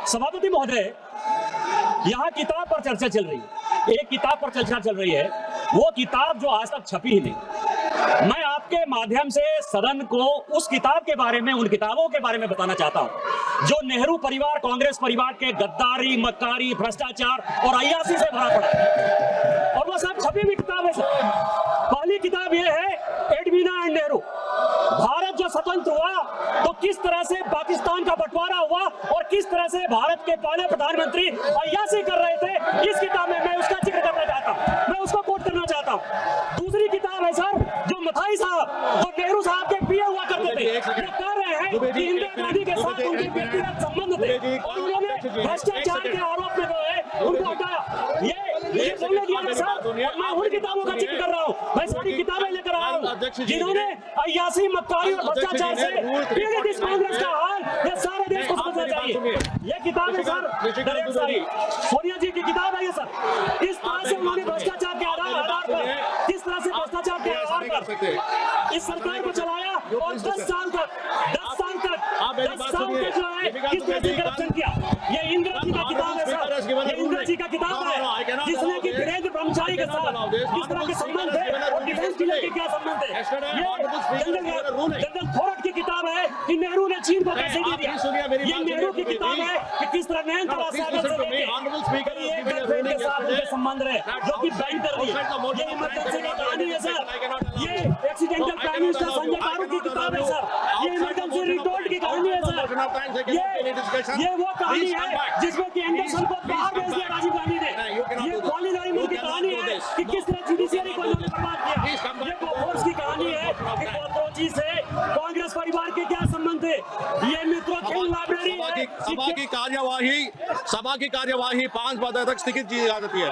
सभापति महोदय, यहाँ किताब पर चर्चा चल रही है, एक किताब पर चर्चा चल रही है, वो किताब जो आज तक छपी ही नहीं। मैं आपके माध्यम से सदन को उस किताब के बारे में, उन किताबों के बारे में बताना चाहता हूं जो नेहरू परिवार, कांग्रेस परिवार के गद्दारी, मक्कारी, भ्रष्टाचार और अय्यासी से भरा पड़ा है। और वो सब छपी हुई किताब है सर। पहली किताब ये है एडवीना एंड नेहरू। भारत जो स्वतंत्र हुआ तो किस तरह से पाकिस्तान का बंटवारा हुआ और किस तरह से भारत के पहले प्रधानमंत्री अय्यासी कर रहे थे, इस किताब में मैं उसका जिक्र करना चाहता हूं, मैं उसको कोट करना चाहता हूं। दूसरी किताब है सर जो मथाई साहब, जो नेहरू साहब के पीए हुआ करते थे, वो कह रहे हैं कि इंदिरा गांधी के साथ उनके व्यक्तिगत संबंध थे और उन्होंने भ्रष्टाचार के आरोप में जो है उनको हटाया। ये बोलने दिया है सर। मैं उन किताबों का जिक्र कर रहा हूँ, मैं सारी किताबें लेकर आया हूँ जिन्होंने अय्यासी, मक्कारी और भ्रष्टाचार से पीड़ित इस कांग्रेस का हाल ये सारे देश को समझना चाहिए। ये किताब है सर नरेंद्र साहब सोनिया जी की किताब है ये सर। इस तरह से उन्होंने भ्रष्टाचार के आधार पर, किस तरह से भ्रष्टाचार के आधार पर इस सरकार को चलाया और 10 साल तक जो है किस तरह से करप्शन किया। ये इंदिरा जी का किताब है सर, ये इंदिरा जी का किताब है जिसने कि वीरेंद्र ब्रह्मचारी के साथ किस तरह के संबंध है और डिफेंस डीलर के क्या संबंध है। ये जनरल थोरट की किताब है कि नेहरू ने चीन को कैसे दे दिया। ये नेहरू की किताब है कि किस तरह नयनतारा सागर से लेके एक गर्लफ्रेंड के साथ उनके संबंध रहे जो कि बैंक कर रही है। ये इमरजेंसी की कहानी है सर। ये एक्सीडेंटल प्राइम मिनिस्टर संजय गारू की किताब है सर। ये इमरजेंसी रिटोल्ड की कहानी है सर। ये वो कहानी है जिसमें कि एंडरसन को बाहर भेज दिया राजीव गांधी ने। ये पॉलीलाइमर की कहानी है कि किस तरह जुडिशियरी को इन्होंने बर्बाद किया। ये बोफोर्स की कहानी है कि कोथरोची से कांग्रेस परिवार के क्या संबंध थे। ये मित्रों खेल लाइब्रेरी है। सभा की कार्यवाही 5 बजे तक स्थगित की जा सकती है।